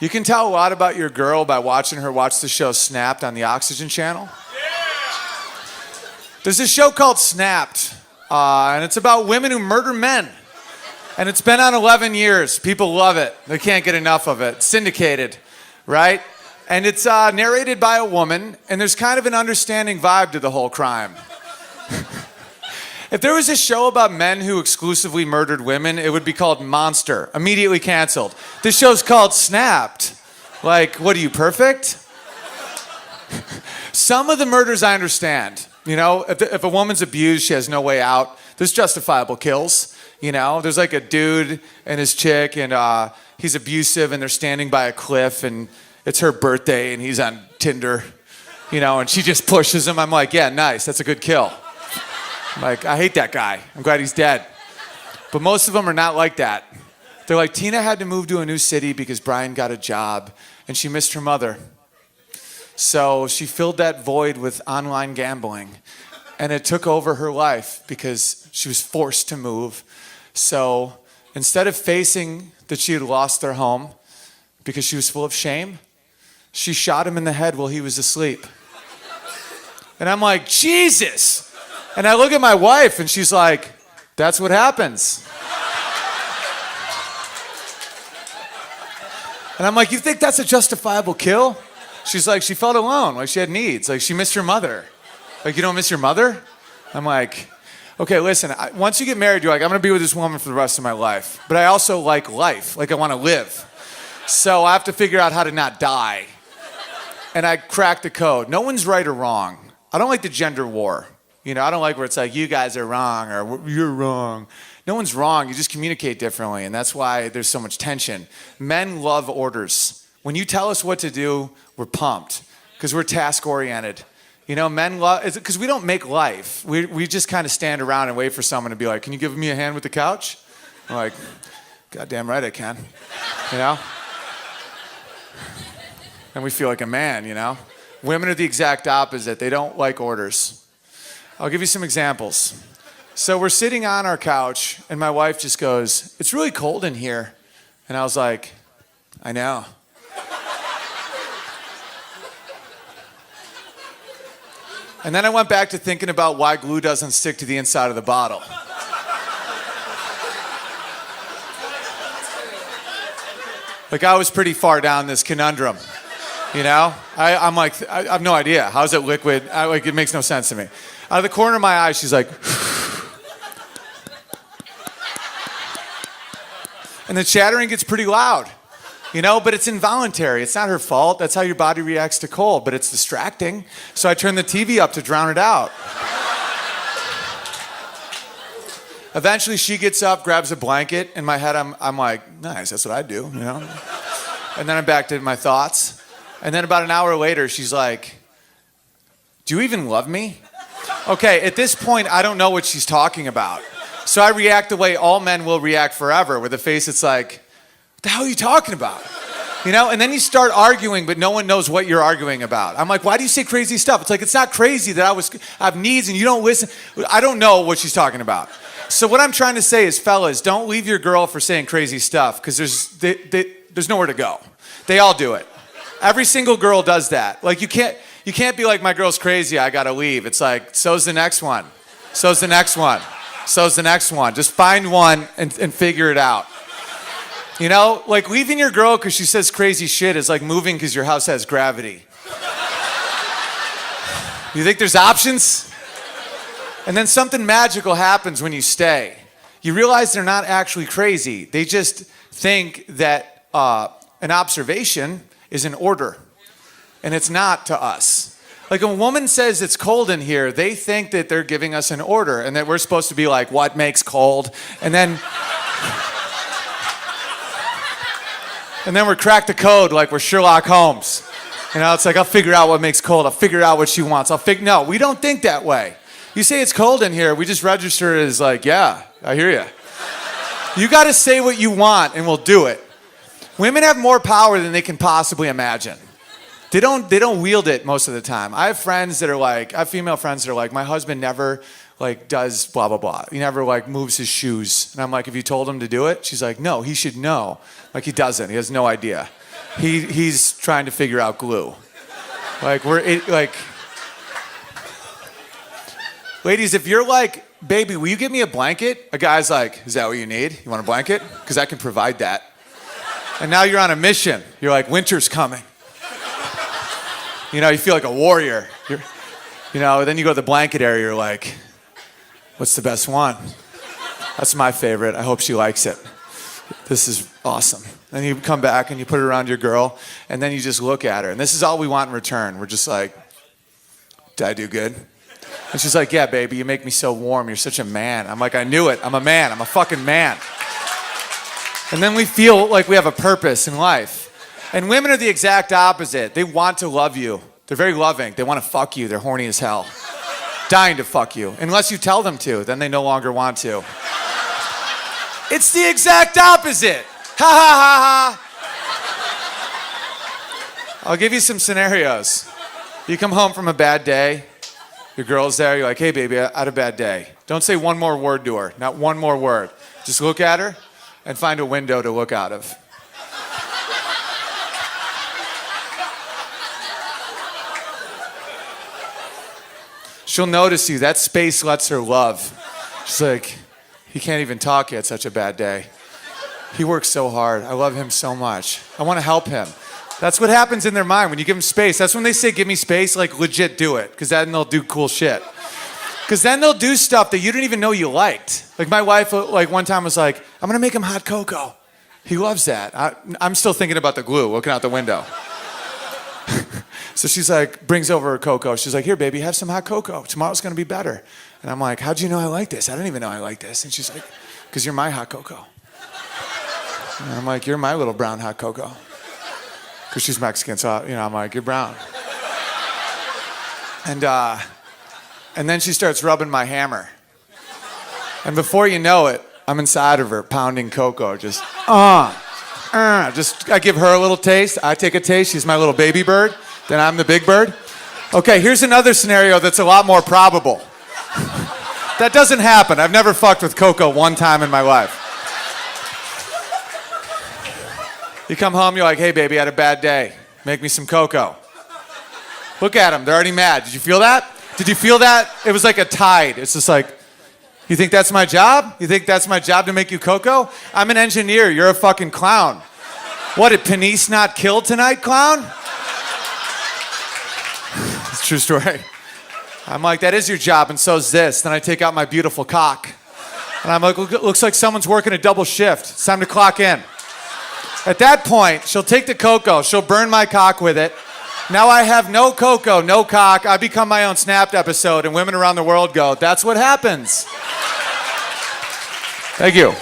You can tell a lot about your girl by watching her watch the show Snapped on the Oxygen Channel. There's this show called Snapped, and it's about women who murder men. And it's been on 11 years. People love it. They can't get enough of it. Syndicated, right? And it's narrated by a woman, and there's kind of an understanding vibe to the whole crime. If there was a show about men who exclusively murdered women, it would be called Monster. Immediately canceled. This show's called Snapped. Like, what are you, perfect? Some of the murders I understand. You know, if a woman's abused, she has no way out. There's justifiable kills. You know, there's like a dude and his chick, and he's abusive, and they're standing by a cliff, and it's her birthday, and he's on Tinder, you know, and she just pushes him. I'm like, yeah, nice. That's a good kill. I'm like, I hate that guy. I'm glad he's dead. But most of them are not like that. They're like, Tina had to move to a new city because Brian got a job, and she missed her mother. So she filled that void with online gambling, and it took over her life because she was forced to move. So instead of facing that she had lost their home because she was full of shame, she shot him in the head while he was asleep. And I'm like, Jesus! And I look at my wife, and she's like, that's what happens. And I'm like, you think that's a justifiable kill? She's like, she felt alone, like she had needs, like she missed her mother. Like, you don't miss your mother? I'm like, okay, listen, once you get married, you're like, I'm gonna be with this woman for the rest of my life. But I also like life, like I wanna live. So I have to figure out how to not die. And I cracked the code. No one's right or wrong. I don't like the gender war. You know, I don't like where it's like, you guys are wrong, or you're wrong. No one's wrong, you just communicate differently, and that's why there's so much tension. Men love orders. When you tell us what to do, we're pumped, because we're task-oriented. You know, men love, because we don't make life. We just kind of stand around and wait for someone to be like, can you give me a hand with the couch? I'm like, goddamn right I can, you know? And we feel like a man, you know? Women are the exact opposite. They don't like orders. I'll give you some examples. So we're sitting on our couch, and my wife just goes, it's really cold in here. And I was like, I know. And then I went back to thinking about why glue doesn't stick to the inside of the bottle. Like, I was pretty far down this conundrum, you know? I'm like, I have no idea. How's it liquid? It makes no sense to me. Out of the corner of my eye, she's like, and the chattering gets pretty loud, you know, but it's involuntary. It's not her fault. That's how your body reacts to cold, but it's distracting. So I turn the TV up to drown it out. Eventually she gets up, grabs a blanket. In my head, I'm like, nice, that's what I do, you know? And then I'm back to my thoughts. And then about an hour later, she's like, do you even love me? Okay, at this point, I don't know what she's talking about. So I react the way all men will react forever, with a face that's like, what the hell are you talking about? You know, and then you start arguing, but no one knows what you're arguing about. I'm like, why do you say crazy stuff? It's like, it's not crazy that I have needs and you don't listen. I don't know what she's talking about. So what I'm trying to say is, fellas, don't leave your girl for saying crazy stuff, because there's nowhere to go. They all do it. Every single girl does that. Like, you can't be like, my girl's crazy, I gotta leave. It's like, so's the next one. So's the next one. So's the next one. Just find one and figure it out. You know, like, leaving your girl because she says crazy shit is like moving because your house has gravity. You think there's options? And then something magical happens when you stay. You realize they're not actually crazy. They just think that an observation is an order. And it's not to us. Like, a woman says it's cold in here, they think that they're giving us an order and that we're supposed to be like, what makes cold? And then we're crack the code like we're Sherlock Holmes. You know, it's like, I'll figure out what makes cold. I'll figure out what she wants. No, we don't think that way. You say it's cold in here, we just register it as like, yeah, I hear you. You got to say what you want and we'll do it. Women have more power than they can possibly imagine. They don't wield it most of the time. I have friends that are like, I have female friends that are like, my husband never like does blah, blah, blah. He never like moves his shoes. And I'm like, have you told him to do it? She's like, no, he should know. Like, he doesn't. He has no idea. he's trying to figure out glue. Like, ladies, if you're like, baby, will you give me a blanket? A guy's like, is that what you need? You want a blanket? Because I can provide that. And now you're on a mission. You're like, winter's coming. You know, you feel like a warrior. Then you go to the blanket area, you're like, what's the best one? That's my favorite. I hope she likes it. This is awesome. Then you come back and you put it around your girl, and then you just look at her. And this is all we want in return. We're just like, did I do good? And she's like, yeah, baby, you make me so warm. You're such a man. I'm like, I knew it. I'm a man. I'm a fucking man. And then we feel like we have a purpose in life. And women are the exact opposite. They want to love you. They're very loving. They want to fuck you. They're horny as hell. Dying to fuck you. Unless you tell them to, then they no longer want to. It's the exact opposite. Ha ha ha ha. I'll give you some scenarios. You come home from a bad day. Your girl's there. You're like, hey, baby, I had a bad day. Don't say one more word to her. Not one more word. Just look at her and find a window to look out of. She'll notice you. That space lets her love. She's like, he can't even talk yet, such a bad day. He works so hard. I love him so much. I want to help him. That's what happens in their mind when you give them space. That's when they say, give me space, like legit do it. Because then they'll do cool shit. Because then they'll do stuff that you didn't even know you liked. Like my wife, like one time was like, I'm going to make him hot cocoa. He loves that. I'm still thinking about the glue, looking out the window. So she's like, brings over her cocoa. She's like, here, baby, have some hot cocoa. Tomorrow's going to be better. And I'm like, how'd you know I like this? I didn't even know I like this. And she's like, because you're my hot cocoa. And I'm like, you're my little brown hot cocoa. Because she's Mexican, so, I'm like, you're brown. And then she starts rubbing my hammer. And before you know it, I'm inside of her, pounding cocoa, I give her a little taste. I take a taste. She's my little baby bird. Then I'm the big bird. Okay, here's another scenario that's a lot more probable. That doesn't happen. I've never fucked with Coco one time in my life. You come home, you're like, hey, baby, I had a bad day. Make me some cocoa. Look at them. They're already mad. Did you feel that? Did you feel that? It was like a tide. It's just like, you think that's my job? You think that's my job to make you cocoa? I'm an engineer. You're a fucking clown. What, did Panisse not kill tonight, clown? It's a true story. I'm like, that is your job, and so's this. Then I take out my beautiful cock. And I'm like, looks like someone's working a double shift. It's time to clock in. At that point, she'll take the cocoa. She'll burn my cock with it. Now I have no cocoa, no cock. I become my own Snapped episode, and women around the world go, that's what happens. Thank you.